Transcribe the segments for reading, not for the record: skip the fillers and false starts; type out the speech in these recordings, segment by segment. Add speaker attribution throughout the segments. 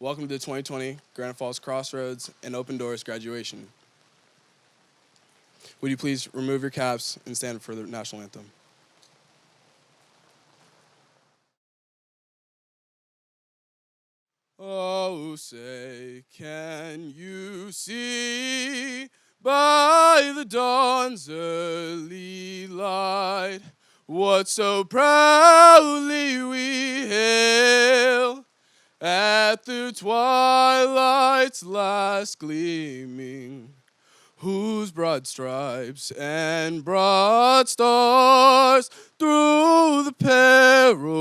Speaker 1: Welcome to the 2020 Granite Falls Crossroads and Open Doors graduation. Would you please remove your caps and stand for the national anthem? Oh, say, can you see by the dawn's early light what so proudly we hail at the twilight's last gleaming, whose broad stripes and broad stars through the perilous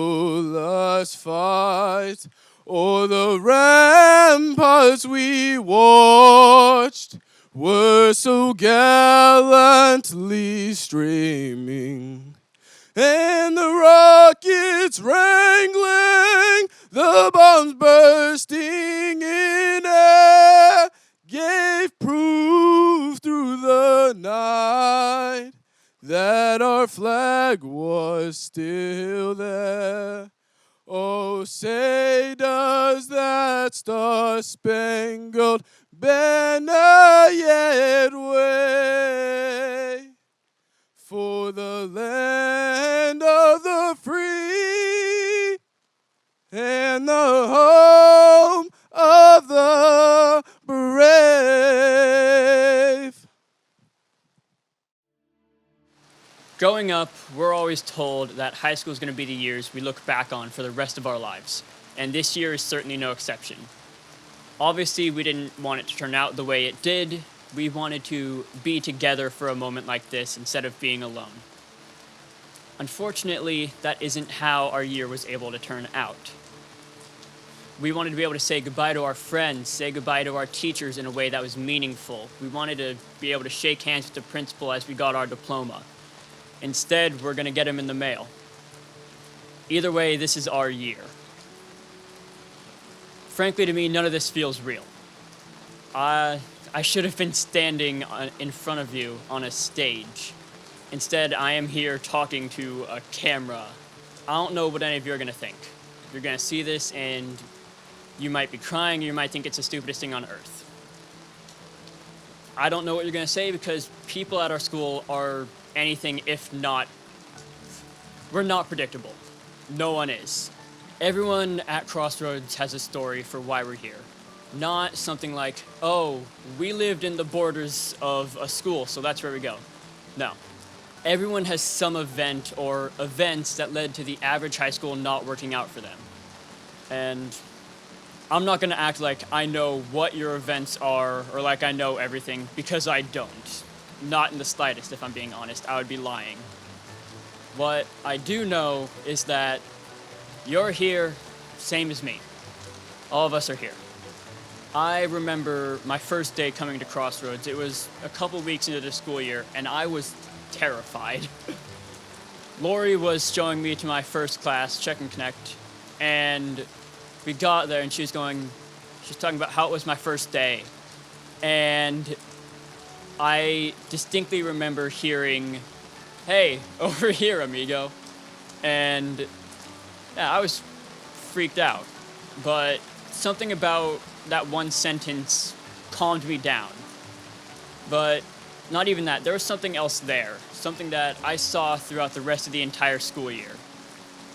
Speaker 1: fight o'er the ramparts we watched were so gallantly streaming, and the rockets wrangling, the bombs bursting in air, gave proof through the night that our flag was still there. Oh, say does that star-spangled banner yet wave for the land of the free and the home of the brave?
Speaker 2: Growing up, we're always told that high school is going to be the years we look back on for the rest of our lives, and this year is certainly no exception. Obviously, we didn't want it to turn out the way it did. We wanted to be together for a moment like this instead of being alone. Unfortunately, that isn't how our year was able to turn out. We wanted to be able to say goodbye to our friends, say goodbye to our teachers in a way that was meaningful. We wanted to be able to shake hands with the principal as we got our diploma. Instead, we're going to get them in the mail. Either way, this is our year. Frankly, to me, none of this feels real. I should have been standing in front of you on a stage. Instead, I am here talking to a camera. I don't know what any of you are going to think. You're going to see this and you might be crying, you might think it's the stupidest thing on earth. I don't know what you're going to say because people at our school are anything if not, we're not predictable. No one is. Everyone at Crossroads has a story for why we're here. Not something like, oh, we lived in the borders of a school, so that's where we go. No. Everyone has some event or events that led to the average high school not working out for them. And I'm not gonna act like I know what your events are or like I know everything, because I don't. Not in the slightest, if I'm being honest. I would be lying. What I do know is that you're here, same as me. All of us are here. I remember my first day coming to Crossroads. It was a couple weeks into the school year, and I was terrified. Lori was showing me to my first class, Check and Connect, and we got there, and she was talking about how it was my first day. And I distinctly remember hearing, "Hey, over here, amigo." And yeah, I was freaked out. But something about that one sentence calmed me down. But not even that, there was something else there. Something that I saw throughout the rest of the entire school year.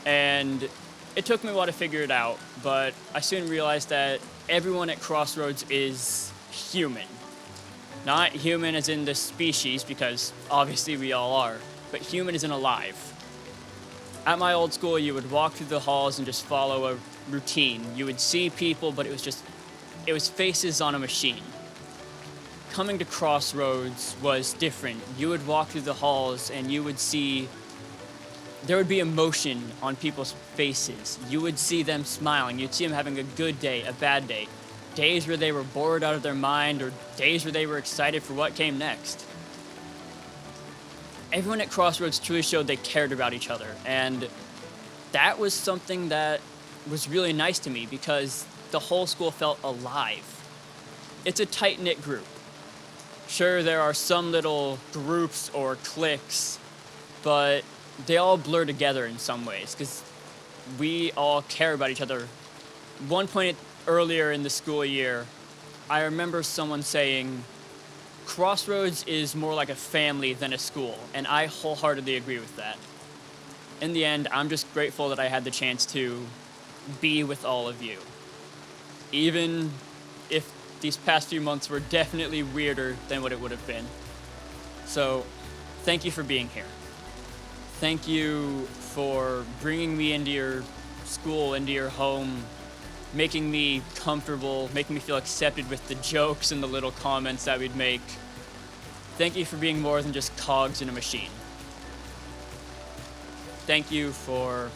Speaker 2: And it took me a while to figure it out, but I soon realized that everyone at Crossroads is human. Not human as in the species, because obviously we all are, but human as in alive. At my old school, you would walk through the halls and just follow a routine. You would see people, but it was faces on a machine. Coming to Crossroads was different. You would walk through the halls and you would see, there would be emotion on people's faces. You would see them smiling. You'd see them having a good day, a bad day. Days where they were bored out of their mind, or days where they were excited for what came next. Everyone at Crossroads truly showed they cared about each other, and that was something that was really nice to me because the whole school felt alive. It's a tight-knit group. Sure, there are some little groups or cliques, but they all blur together in some ways because we all care about each other. One point earlier in the school year, I remember someone saying, Crossroads is more like a family than a school, and I wholeheartedly agree with that. In the end, I'm just grateful that I had the chance to be with all of you. Even if these past few months were definitely weirder than what it would have been. So, thank you for being here. Thank you for bringing me into your school, into your home, making me comfortable, making me feel accepted with the jokes and the little comments that we'd make. Thank you for being more than just cogs in a machine. Thank you for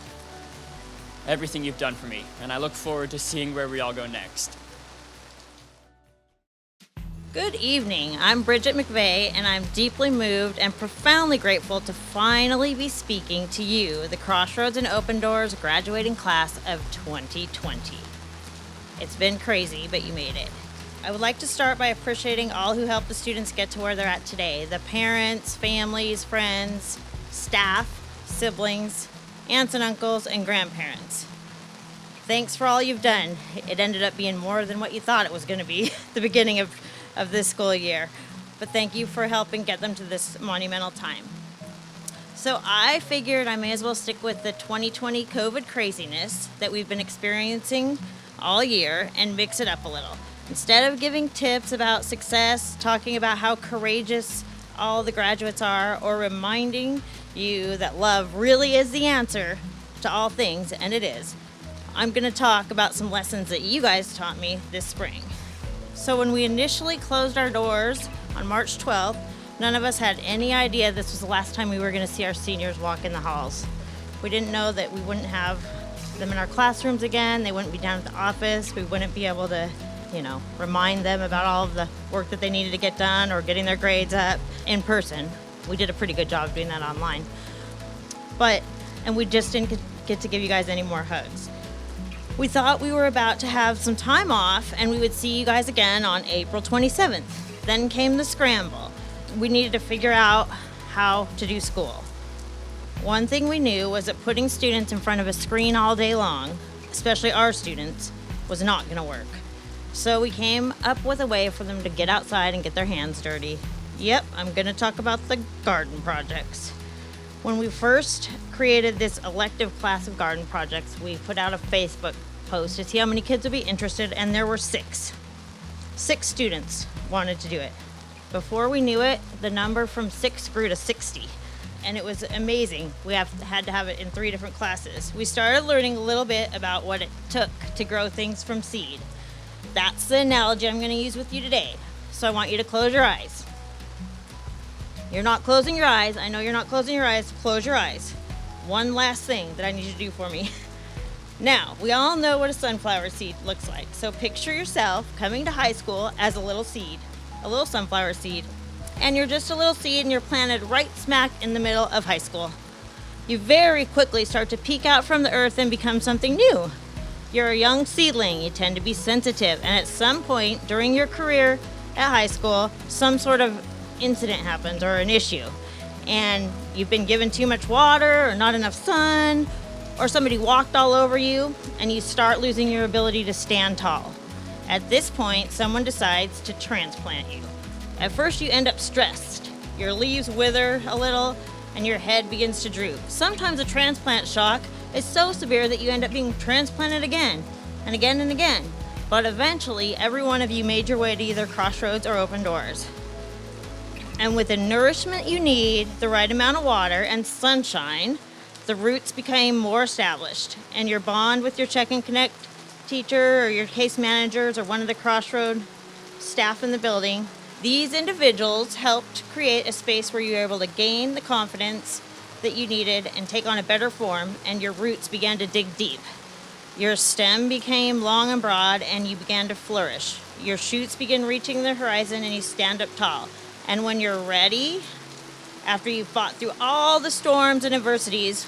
Speaker 2: everything you've done for me, and I look forward to seeing where we all go next.
Speaker 3: Good evening. I'm Bridget McVeigh, and I'm deeply moved and profoundly grateful to finally be speaking to you, the Crossroads and Open Doors graduating class of 2020. It's been crazy, but you made it. I would like to start by appreciating all who helped the students get to where they're at today. The parents, families, friends, staff, siblings, aunts and uncles, and grandparents. Thanks for all you've done. It ended up being more than what you thought it was going to be at the beginning of this school year. But thank you for helping get them to this monumental time. So I figured I may as well stick with the 2020 COVID craziness that we've been experiencing all year and mix it up a little. Instead of giving tips about success, talking about how courageous all the graduates are, or reminding you that love really is the answer to all things, and it is, I'm going to talk about some lessons that you guys taught me this spring. So when we initially closed our doors on March 12th, none of us had any idea this was the last time we were going to see our seniors walk in the halls. We didn't know that we wouldn't have them in our classrooms again, they wouldn't be down at the office, we wouldn't be able to, remind them about all of the work that they needed to get done or getting their grades up in person. We did a pretty good job doing that online. And we just didn't get to give you guys any more hugs. We thought we were about to have some time off and we would see you guys again on April 27th. Then came the scramble. We needed to figure out how to do school. One thing we knew was that putting students in front of a screen all day long, especially our students, was not going to work. So we came up with a way for them to get outside and get their hands dirty. Yep, I'm going to talk about the garden projects. When we first created this elective class of garden projects, we put out a Facebook post to see how many kids would be interested, and there were 6. 6 students wanted to do it. Before we knew it, the number from 6 grew to 60, and it was amazing. We had to have it in 3 different classes. We started learning a little bit about what it took to grow things from seed. That's the analogy I'm going to use with you today. So I want you to close your eyes. You're not closing your eyes. I know you're not closing your eyes. Close your eyes. One last thing that I need you to do for me. Now, we all know what a sunflower seed looks like. So picture yourself coming to high school as a little seed, a little sunflower seed. And you're just a little seed and you're planted right smack in the middle of high school. You very quickly start to peek out from the earth and become something new. You're a young seedling, you tend to be sensitive, and at some point during your career at high school, some sort of incident happens or an issue. And you've been given too much water or not enough sun, or somebody walked all over you, and you start losing your ability to stand tall. At this point, someone decides to transplant you. At first, you end up stressed. Your leaves wither a little, and your head begins to droop. Sometimes a transplant shock is so severe that you end up being transplanted again and again and again. But eventually, every one of you made your way to either Crossroads or Open Doors. And with the nourishment you need, the right amount of water and sunshine, the roots became more established, and your bond with your Check and Connect teacher or your case managers or one of the Crossroad staff in the building, these individuals helped create a space where you were able to gain the confidence that you needed and take on a better form, and your roots began to dig deep. Your stem became long and broad, and you began to flourish. Your shoots begin reaching the horizon, and you stand up tall. And when you're ready, after you've fought through all the storms and adversities,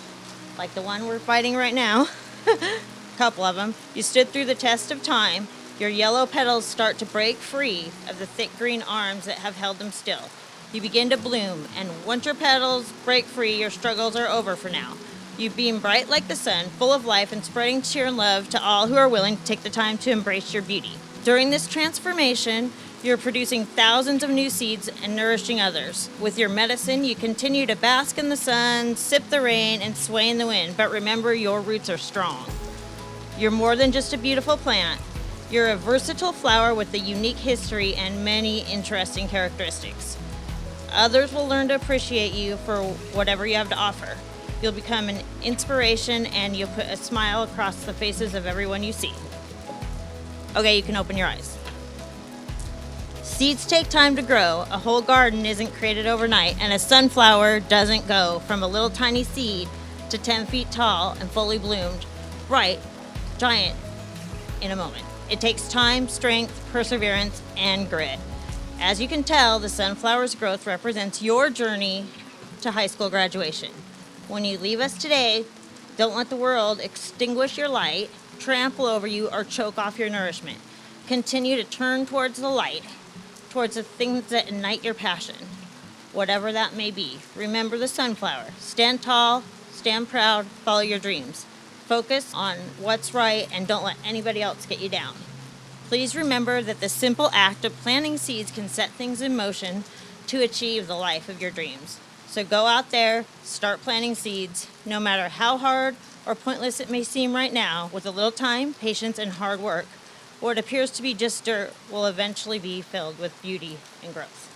Speaker 3: like the one we're fighting right now, a couple of them, you stood through the test of time, your yellow petals start to break free of the thick green arms that have held them still. You begin to bloom, and once your petals break free, your struggles are over for now. You beam bright like the sun, full of life and spreading cheer and love to all who are willing to take the time to embrace your beauty. During this transformation, you're producing thousands of new seeds and nourishing others. With your medicine, you continue to bask in the sun, sip the rain, and sway in the wind. But remember, your roots are strong. You're more than just a beautiful plant. You're a versatile flower with a unique history and many interesting characteristics. Others will learn to appreciate you for whatever you have to offer. You'll become an inspiration and you'll put a smile across the faces of everyone you see. Okay, you can open your eyes. Seeds take time to grow. A whole garden isn't created overnight, and a sunflower doesn't go from a little tiny seed to 10 feet tall and fully bloomed, right, giant, in a moment. It takes time, strength, perseverance, and grit. As you can tell, the sunflower's growth represents your journey to high school graduation. When you leave us today, don't let the world extinguish your light, trample over you, or choke off your nourishment. Continue to turn towards the light, towards the things that ignite your passion, whatever that may be. Remember the sunflower. Stand tall, stand proud, follow your dreams. Focus on what's right and don't let anybody else get you down. Please remember that the simple act of planting seeds can set things in motion to achieve the life of your dreams. So go out there, start planting seeds, no matter how hard or pointless it may seem right now. With a little time, patience, and hard work, what appears to be just dirt will eventually be filled with beauty and growth.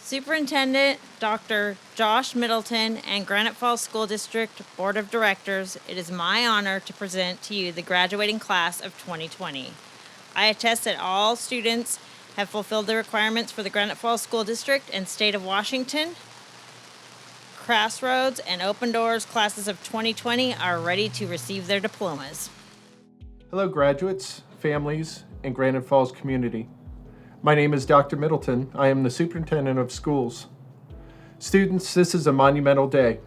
Speaker 3: Superintendent Dr. Josh Middleton and Granite Falls School District Board of Directors, it is my honor to present to you the graduating class of 2020. I attest that all students have fulfilled the requirements for the Granite Falls School District and State of Washington. Crossroads and Open Doors classes of 2020 are ready to receive their diplomas.
Speaker 4: Hello graduates, families, and Granite Falls community. My name is Dr. Middleton. I am the Superintendent of Schools. Students, this is a monumental day.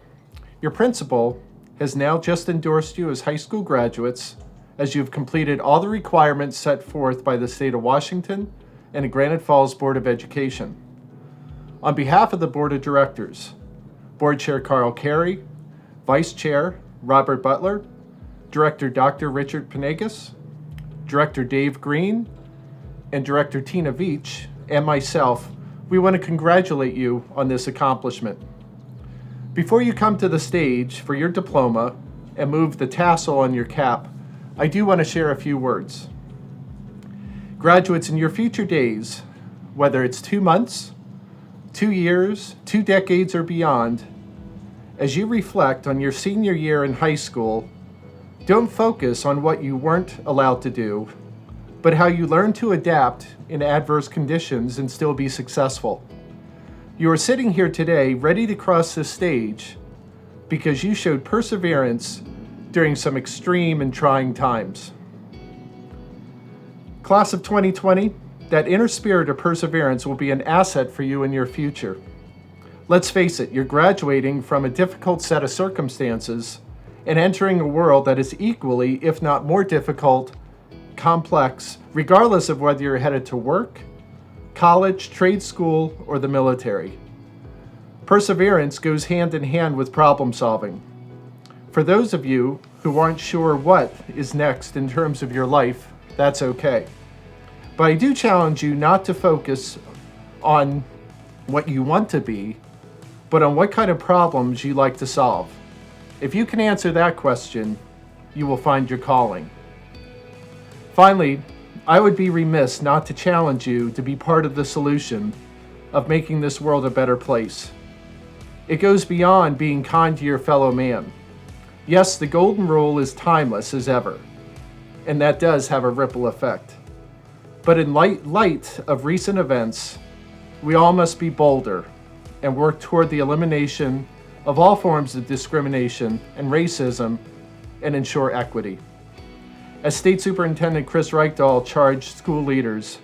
Speaker 4: Your principal has now just endorsed you as high school graduates as you've completed all the requirements set forth by the State of Washington and the Granite Falls Board of Education. On behalf of the Board of Directors, Board Chair Carl Carey, Vice Chair Robert Butler, Director Dr. Richard Panegas, Director Dave Green, and Director Tina Veach, and myself, we want to congratulate you on this accomplishment. Before you come to the stage for your diploma and move the tassel on your cap, I do want to share a few words. Graduates, in your future days, whether it's 2 months, 2 years, 2 decades, or beyond, as you reflect on your senior year in high school, don't focus on what you weren't allowed to do, but how you learn to adapt in adverse conditions and still be successful. You are sitting here today ready to cross this stage because you showed perseverance during some extreme and trying times. Class of 2020, that inner spirit of perseverance will be an asset for you in your future. Let's face it, you're graduating from a difficult set of circumstances and entering a world that is equally, if not more difficult, complex, regardless of whether you're headed to work, college, trade school, or the military. Perseverance goes hand in hand with problem solving. For those of you who aren't sure what is next in terms of your life, that's okay. But I do challenge you not to focus on what you want to be, but on what kind of problems you like to solve. If you can answer that question, you will find your calling. Finally, I would be remiss not to challenge you to be part of the solution of making this world a better place. It goes beyond being kind to your fellow man. Yes, the golden rule is timeless as ever, and that does have a ripple effect. But in light of recent events, we all must be bolder and work toward the elimination of all forms of discrimination and racism and ensure equity. As State Superintendent Chris Reichdahl charged school leaders,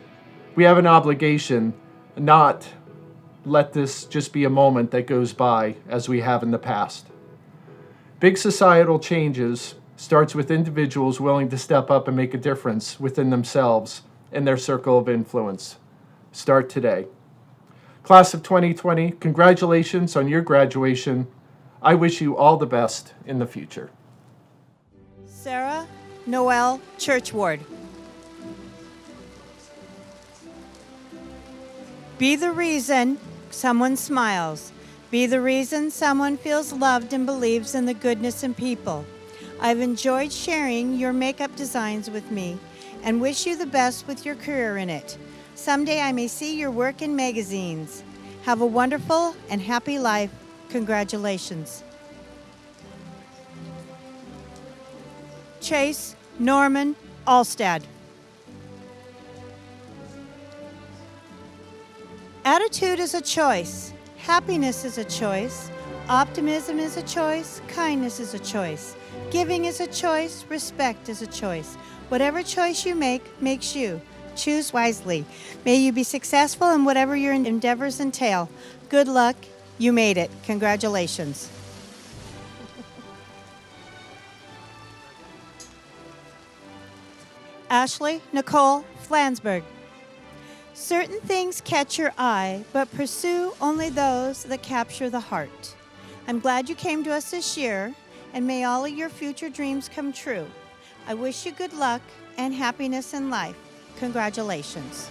Speaker 4: we have an obligation not let this just be a moment that goes by as we have in the past. Big societal changes starts with individuals willing to step up and make a difference within themselves and their circle of influence. Start today. Class of 2020, congratulations on your graduation. I wish you all the best in the future.
Speaker 5: Sarah Noel Churchward. Be the reason someone smiles. Be the reason someone feels loved and believes in the goodness in people. I've enjoyed sharing your makeup designs with me and wish you the best with your career in it. Someday I may see your work in magazines. Have a wonderful and happy life. Congratulations. Chase Norman Alstad. Attitude is a choice. Happiness is a choice. Optimism is a choice. Kindness is a choice. Giving is a choice. Respect is a choice. Whatever choice you make makes you. Choose wisely. May you be successful in whatever your endeavors entail. Good luck. You made it. Congratulations. Ashley Nicole Flansburgh. Certain things catch your eye, but pursue only those that capture the heart. I'm glad you came to us this year, and may all of your future dreams come true. I wish you good luck and happiness in life. Congratulations.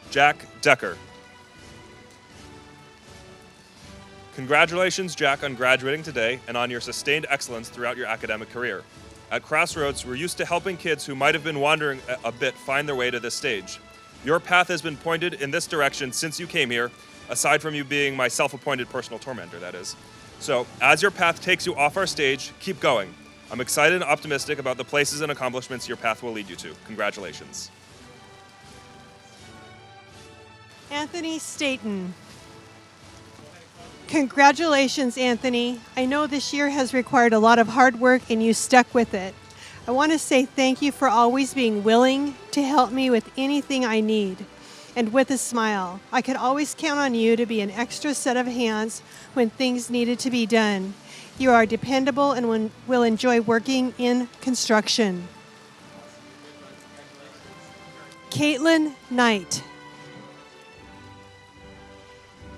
Speaker 6: Jack Decker. Congratulations, Jack, on graduating today and on your sustained excellence throughout your academic career. At Crossroads, we're used to helping kids who might have been wandering a bit find their way to this stage. Your path has been pointed in this direction since you came here, aside from you being my self-appointed personal tormentor, that is. So, as your path takes you off our stage, keep going. I'm excited and optimistic about the places and accomplishments your path will lead you to. Congratulations.
Speaker 7: Anthony Staten. Congratulations, Anthony. I know this year has required a lot of hard work and you stuck with it. I want to say thank you for always being willing to help me with anything I need. And with a smile, I could always count on you to be an extra set of hands when things needed to be done. You are dependable and will enjoy working in construction. Caitlin Knight.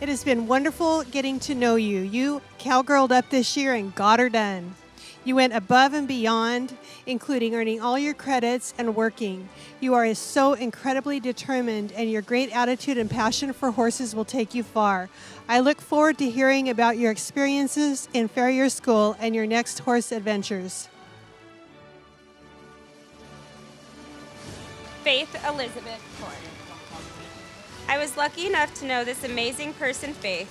Speaker 7: It has been wonderful getting to know you. You cowgirled up this year and got her done. You went above and beyond, including earning all your credits and working. You are so incredibly determined, and your great attitude and passion for horses will take you far. I look forward to hearing about your experiences in Farrier School and your next horse adventures.
Speaker 8: Faith Elizabeth Ford. I was lucky enough to know this amazing person, Faith.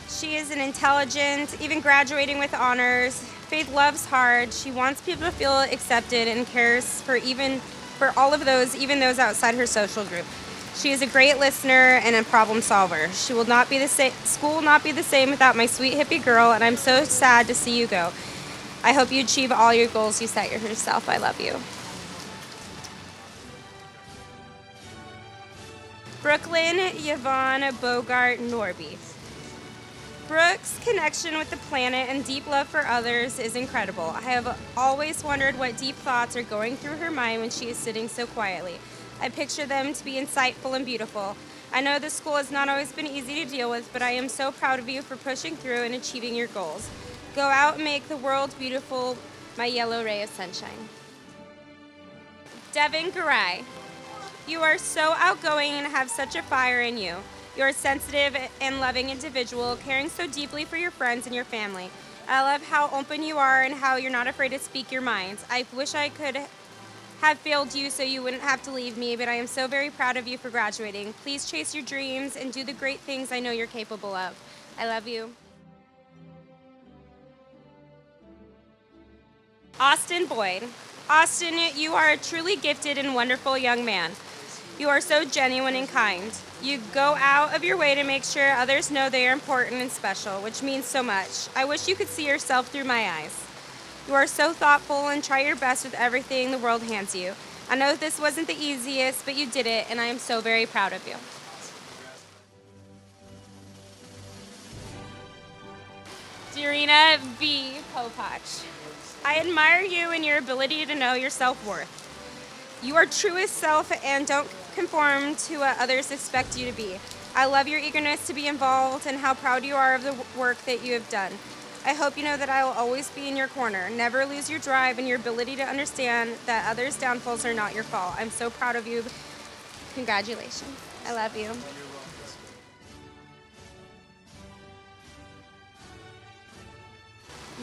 Speaker 8: She is an intelligent, even graduating with honors. Faith loves hard. She wants people to feel accepted and cares for all of those, even those outside her social group. She is a great listener and a problem solver. School will not be the same without my sweet hippie girl, and I'm so sad to see you go. I hope you achieve all your goals you set yourself. I love you. Brooklyn Yvonne Bogart Norby. Brooke's connection with the planet and deep love for others is incredible. I have always wondered what deep thoughts are going through her mind when she is sitting so quietly. I picture them to be insightful and beautiful. I know this school has not always been easy to deal with, but I am so proud of you for pushing through and achieving your goals. Go out and make the world beautiful, my yellow ray of sunshine. Devin Garay. You are so outgoing and have such a fire in you. You're a sensitive and loving individual, caring so deeply for your friends and your family. I love how open you are and how you're not afraid to speak your mind. I wish I could have failed you so you wouldn't have to leave me, but I am so very proud of you for graduating. Please chase your dreams and do the great things I know you're capable of. I love you. Austin Boyd. Austin, you are a truly gifted and wonderful young man. You are so genuine and kind. You go out of your way to make sure others know they are important and special, which means so much. I wish you could see yourself through my eyes. You are so thoughtful and try your best with everything the world hands you. I know this wasn't the easiest, but you did it, and I am so very proud of you. Darina V. Popach. I admire you and your ability to know your self-worth. You are truest self and don't conform to what others expect you to be. I love your eagerness to be involved and how proud you are of the work that you have done. I hope you know that I will always be in your corner. Never lose your drive and your ability to understand that others' downfalls are not your fault. I'm so proud of you. Congratulations. I love you.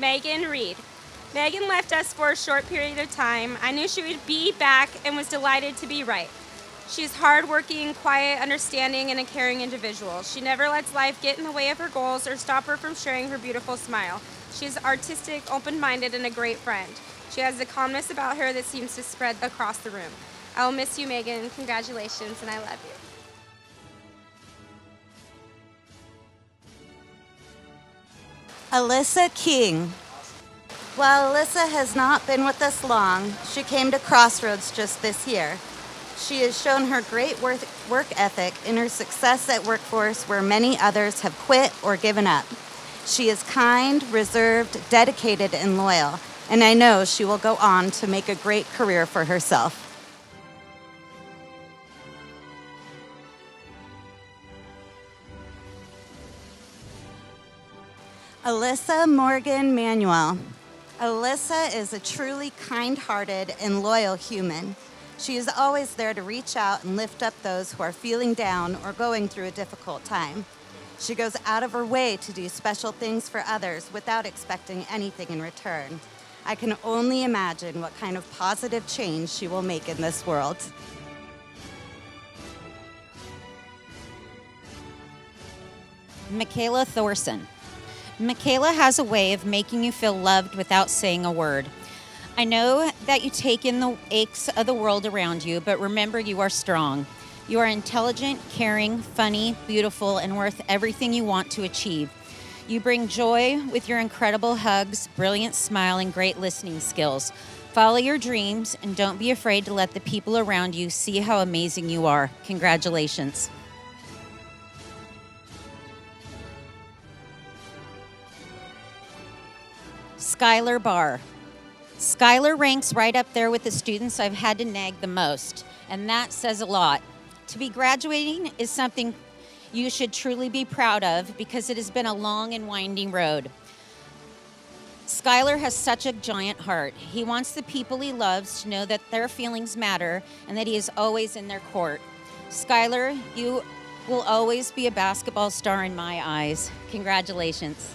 Speaker 8: Megan Reed. Megan left us for a short period of time. I knew she would be back and was delighted to be right. She's hardworking, quiet, understanding, and a caring individual. She never lets life get in the way of her goals or stop her from sharing her beautiful smile. She's artistic, open-minded, and a great friend. She has a calmness about her that seems to spread across the room. I will miss you, Megan. Congratulations, and I love you.
Speaker 9: Alyssa King. While Alyssa has not been with us long, she came to Crossroads just this year. She has shown her great work ethic in her success at Workforce where many others have quit or given up. She is kind, reserved, dedicated, and loyal, and I know she will go on to make a great career for herself. Alyssa Morgan Manuel. Alyssa is a truly kind-hearted and loyal human. She is always there to reach out and lift up those who are feeling down or going through a difficult time. She goes out of her way to do special things for others without expecting anything in return. I can only imagine what kind of positive change she will make in this world.
Speaker 10: Michaela Thorson. Michaela has a way of making you feel loved without saying a word. I know that you take in the aches of the world around you, but remember you are strong. You are intelligent, caring, funny, beautiful, and worth everything you want to achieve. You bring joy with your incredible hugs, brilliant smile, and great listening skills. Follow your dreams and don't be afraid to let the people around you see how amazing you are. Congratulations. Skylar Barr. Skylar ranks right up there with the students I've had to nag the most, and that says a lot. To be graduating is something you should truly be proud of because it has been a long and winding road. Skylar has such a giant heart. He wants the people he loves to know that their feelings matter and that he is always in their court. Skylar, you will always be a basketball star in my eyes. Congratulations.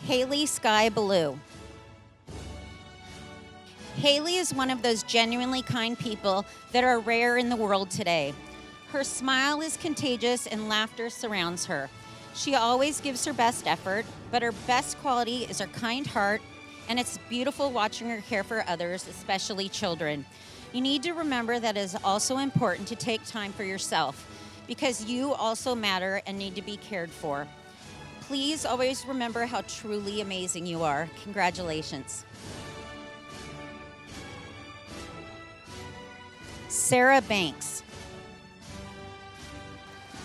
Speaker 10: Haley Sky Ballou. Haley is one of those genuinely kind people that are rare in the world today. Her smile is contagious and laughter surrounds her. She always gives her best effort, but her best quality is her kind heart, and it's beautiful watching her care for others, especially children. You need to remember that it is also important to take time for yourself because you also matter and need to be cared for. Please always remember how truly amazing you are. Congratulations. Sarah Banks.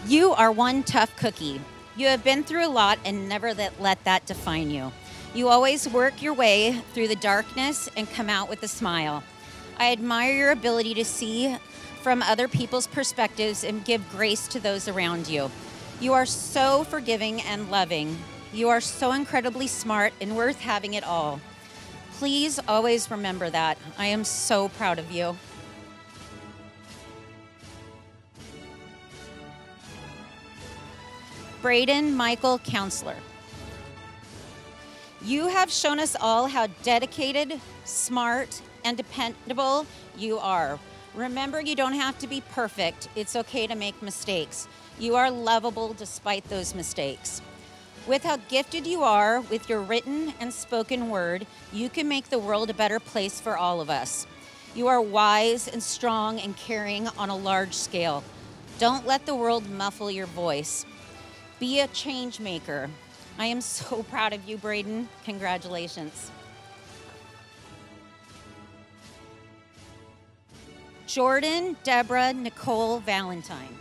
Speaker 10: You are one tough cookie. You have been through a lot and never let that define you. You always work your way through the darkness and come out with a smile. I admire your ability to see from other people's perspectives and give grace to those around you. You are so forgiving and loving. You are so incredibly smart and worth having it all. Please always remember that. I am so proud of you. Braden Michael Counselor. You have shown us all how dedicated, smart, and dependable you are. Remember, you don't have to be perfect. It's okay to make mistakes. You are lovable despite those mistakes. With how gifted you are with your written and spoken word, you can make the world a better place for all of us. You are wise and strong and caring on a large scale. Don't let the world muffle your voice. Be a change maker. I am so proud of you, Braden. Congratulations. Jordan Deborah Nicole Valentine.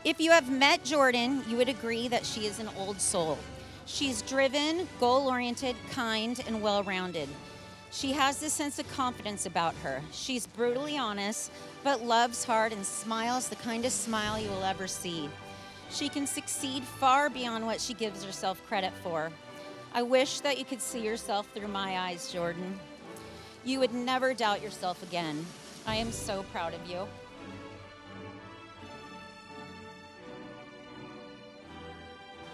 Speaker 10: If you have met Jordan, you would agree that she is an old soul. She's driven, goal-oriented, kind, and well-rounded. She has this sense of confidence about her. She's brutally honest, but loves hard and smiles the kindest smile you will ever see. She can succeed far beyond what she gives herself credit for. I wish that you could see yourself through my eyes, Jordan. You would never doubt yourself again. I am so proud of you.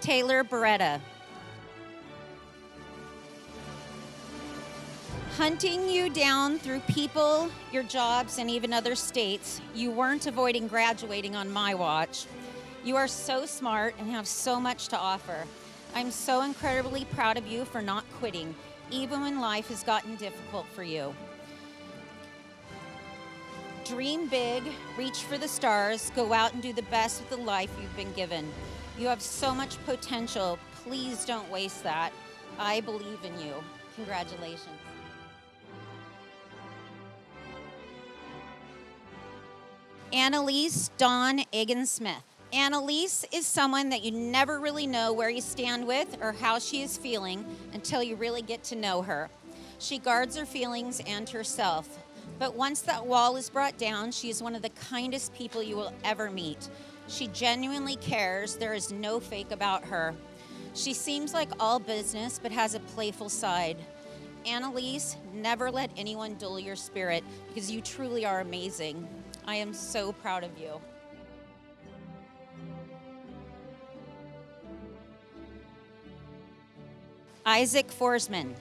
Speaker 10: Taylor Beretta. Hunting you down through people, your jobs, and even other states, you weren't avoiding graduating on my watch. You are so smart and have so much to offer. I'm so incredibly proud of you for not quitting, even when life has gotten difficult for you. Dream big, reach for the stars, go out and do the best with the life you've been given. You have so much potential. Please don't waste that. I believe in you. Congratulations. Annalise Dawn Egan-Smith. Annalise is someone that you never really know where you stand with or how she is feeling until you really get to know her. She guards her feelings and herself. But once that wall is brought down, she is one of the kindest people you will ever meet. She genuinely cares. There is no fake about her. She seems like all business, but has a playful side. Annalise, never let anyone dull your spirit because you truly are amazing. I am so proud of you. Isaac Forsman.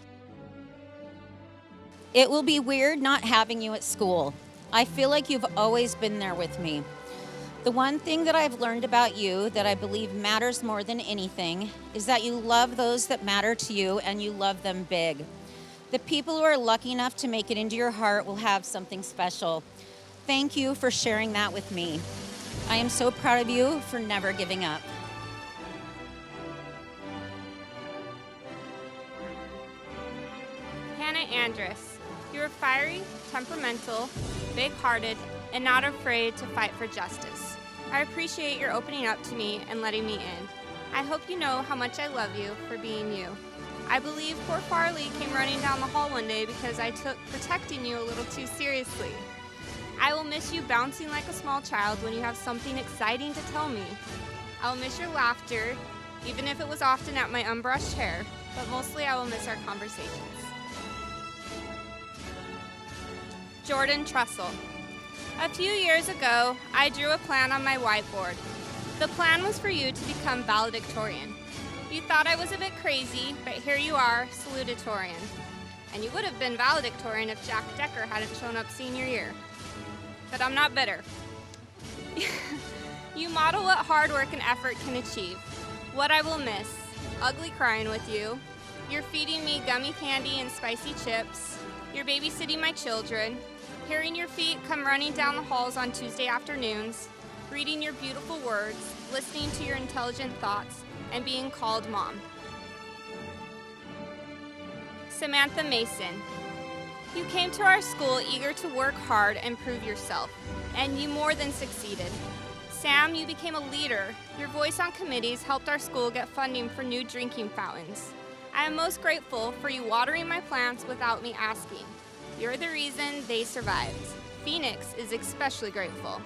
Speaker 10: It will be weird not having you at school. I feel like you've always been there with me. The one thing that I've learned about you that I believe matters more than anything is that you love those that matter to you and you love them big. The people who are lucky enough to make it into your heart will have something special. Thank you for sharing that with me. I am so proud of you for never giving up.
Speaker 8: Hannah Andrus, you are fiery, temperamental, big-hearted, and not afraid to fight for justice. I appreciate your opening up to me and letting me in. I hope you know how much I love you for being you. I believe poor Farley came running down the hall one day because I took protecting you a little too seriously. I will miss you bouncing like a small child when you have something exciting to tell me. I will miss your laughter, even if it was often at my unbrushed hair, but mostly I will miss our conversations. Jordan Trussell. A few years ago, I drew a plan on my whiteboard. The plan was for you to become valedictorian. You thought I was a bit crazy, but here you are, salutatorian. And you would have been valedictorian if Jack Decker hadn't shown up senior year. But I'm not bitter. You model what hard work and effort can achieve. What I will miss, ugly crying with you. You're feeding me gummy candy and spicy chips. You're babysitting my children. Hearing your feet come running down the halls on Tuesday afternoons. Reading your beautiful words. Listening to your intelligent thoughts. And being called mom. Samantha Mason. You came to our school eager to work hard and prove yourself, and you more than succeeded. Sam, you became a leader. Your voice on committees helped our school get funding for new drinking fountains. I am most grateful for you watering my plants without me asking. You're the reason they survived. Phoenix is especially grateful.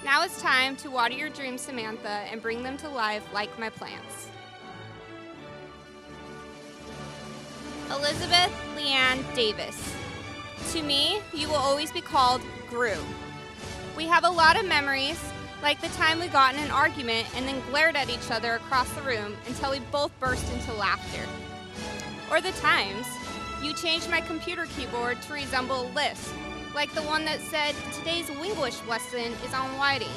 Speaker 8: Now it's time to water your dreams, Samantha, and bring them to life like my plants. Elizabeth Leanne Davis. To me, you will always be called Gru. We have a lot of memories, like the time we got in an argument and then glared at each other across the room until we both burst into laughter. Or the times you changed my computer keyboard to resemble a lisp, like the one that said, "Today's Winglish lesson is on whiting."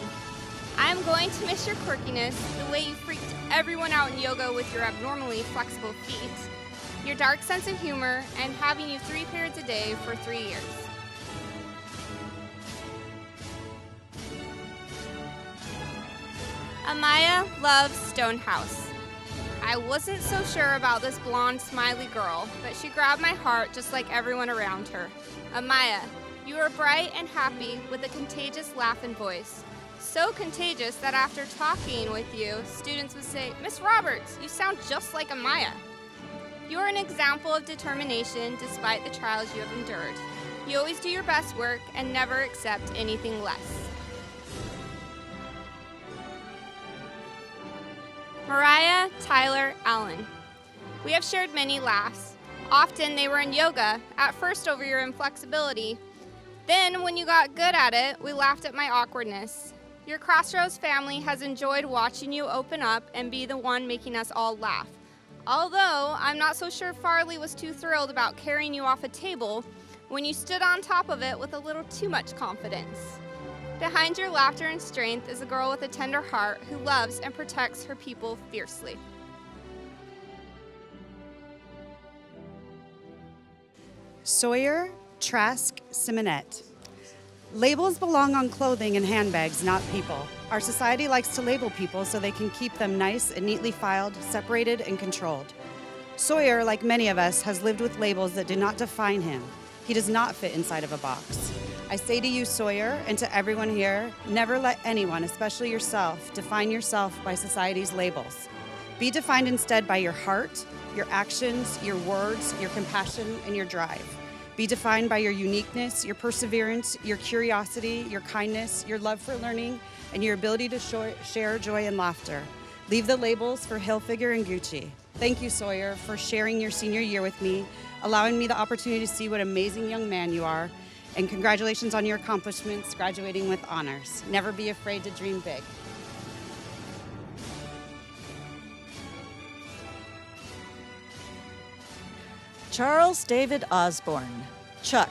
Speaker 8: I am going to miss your quirkiness, the way you freaked everyone out in yoga with your abnormally flexible feet, your dark sense of humor, and having you 3 periods a day for 3 years. Amaya Love Stonehouse. I wasn't so sure about this blonde, smiley girl, but she grabbed my heart just like everyone around her. Amaya, you are bright and happy with a contagious laugh and voice. so contagious that after talking with you, students would say, "Miss Roberts, you sound just like Amaya." You are an example of determination despite the trials you have endured. You always do your best work and never accept anything less. Mariah Tyler Allen. We have shared many laughs. Often they were in yoga, at first over your inflexibility. Then, when you got good at it, we laughed at my awkwardness. Your Crossroads family has enjoyed watching you open up and be the one making us all laugh. Although, I'm not so sure Farley was too thrilled about carrying you off a table when you stood on top of it with a little too much confidence. Behind your laughter and strength is a girl with a tender heart who loves and protects her people fiercely.
Speaker 11: Sawyer Trask Simonette. Labels belong on clothing and handbags, not people. Our society likes to label people so they can keep them nice and neatly filed, separated, and controlled. Sawyer, like many of us, has lived with labels that did not define him. He does not fit inside of a box. I say to you, Sawyer, and to everyone here, never let anyone, especially yourself, define yourself by society's labels. Be defined instead by your heart, your actions, your words, your compassion, and your drive. Be defined by your uniqueness, your perseverance, your curiosity, your kindness, your love for learning, and your ability to share joy and laughter. Leave the labels for Hilfiger and Gucci. Thank you, Sawyer, for sharing your senior year with me, allowing me the opportunity to see what an amazing young man you are, and congratulations on your accomplishments, graduating with honors. Never be afraid to dream big.
Speaker 12: Charles David Osborne. Chuck,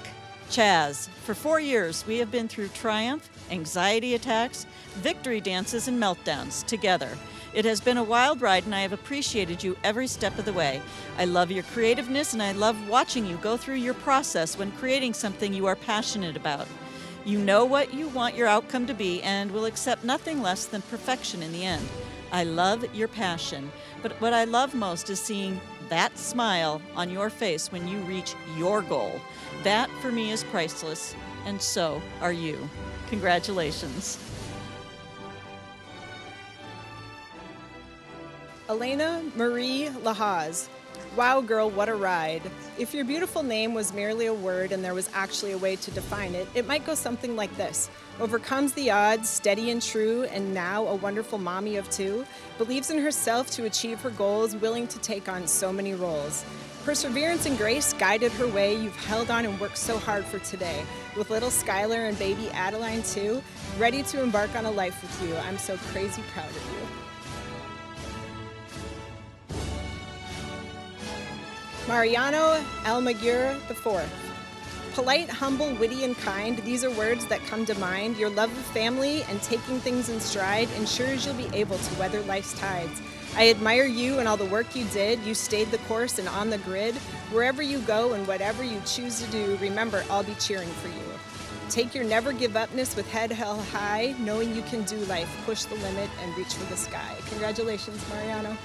Speaker 12: Chaz. For 4 years, we have been through triumph, anxiety attacks, victory dances, and meltdowns together. It has been a wild ride, and I have appreciated you every step of the way. I love your creativeness, and I love watching you go through your process when creating something you are passionate about. You know what you want your outcome to be and will accept nothing less than perfection in the end. I love your passion, but what I love most is seeing that smile on your face when you reach your goal. That, for me, is priceless, and so are you. Congratulations.
Speaker 13: Elena Marie Lahaz. Wow, girl, what a ride. If your beautiful name was merely a word and there was actually a way to define it, it might go something like this. Overcomes the odds, steady and true, and now a wonderful mommy of 2. Believes in herself to achieve her goals, willing to take on so many roles. Perseverance and grace guided her way. You've held on and worked so hard for today. With little Skylar and baby Adeline too, ready to embark on a life with you. I'm so crazy proud of you. Mariano Almaguer IV. Polite, humble, witty, and kind, these are words that come to mind. Your love of family and taking things in stride ensures you'll be able to weather life's tides. I admire you and all the work you did. You stayed the course and on the grid. Wherever you go and whatever you choose to do, remember, I'll be cheering for you. Take your never give upness with head held high, knowing you can do life, push the limit, and reach for the sky. Congratulations, Mariano.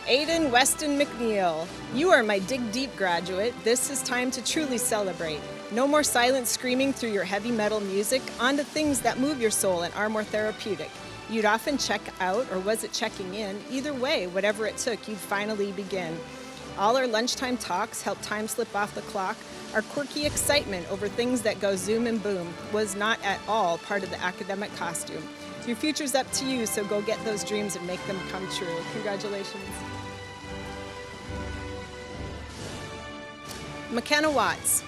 Speaker 13: Aiden Weston McNeil, you are my Dig Deep graduate. This is time to truly celebrate. No more silent screaming through your heavy metal music, on to things that move your soul and are more therapeutic. You'd often check out, or was it checking in? Either way, whatever it took, you'd finally begin. All our lunchtime talks help time slip off the clock. Our quirky excitement over things that go zoom and boom was not at all part of the academic costume. Your future's up to you, so go get those dreams and make them come true. Congratulations. McKenna Watts.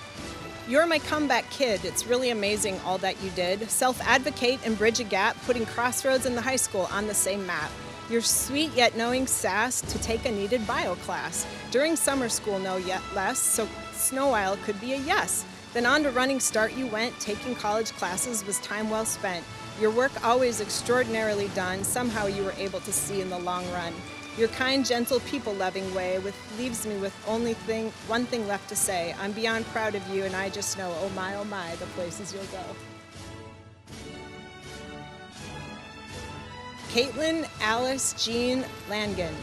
Speaker 13: You're my comeback kid. It's really amazing all that you did. Self-advocate and bridge a gap, putting Crossroads and the high school on the same map. Your sweet yet knowing sass to take a needed bio class. During summer school, no yet less, so Snow Isle could be a yes. Then on to Running Start you went. Taking college classes was time well spent. Your work always extraordinarily done. Somehow you were able to see in the long run. Your kind, gentle, people-loving way leaves me with one thing left to say. I'm beyond proud of you, and I just know, oh my, the places you'll go. Caitlin Alice Jean Langan.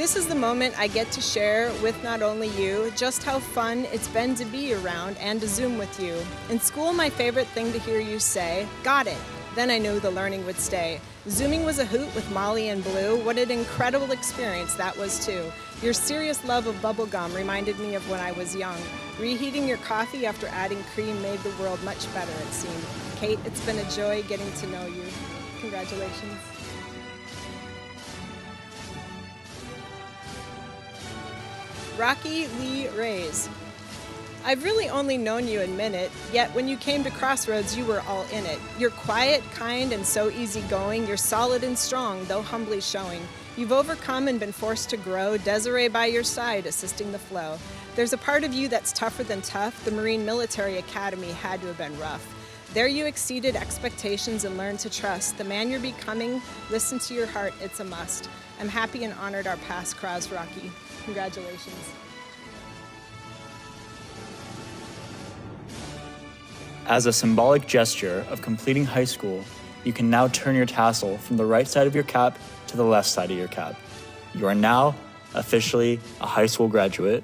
Speaker 13: This is the moment I get to share with not only you just how fun it's been to be around and to Zoom with you. In school, my favorite thing to hear you say, "Got it." Then I knew the learning would stay. Zooming was a hoot with Molly and Blue. What an incredible experience that was too. Your serious love of bubblegum reminded me of when I was young. Reheating your coffee after adding cream made the world much better, it seemed. Kate, it's been a joy getting to know you. Congratulations. Rocky Lee Rays. I've really only known you a minute, yet when you came to Crossroads, you were all in it. You're quiet, kind, and so easygoing. You're solid and strong, though humbly showing. You've overcome and been forced to grow, Desiree by your side, assisting the flow. There's a part of you that's tougher than tough. The Marine Military Academy had to have been rough. There you exceeded expectations and learned to trust. The man you're becoming, listen to your heart, it's a must. I'm happy and honored our past Cross Rocky. Congratulations.
Speaker 14: As a symbolic gesture of completing high school, you can now turn your tassel from the right side of your cap to the left side of your cap. You are now officially a high school graduate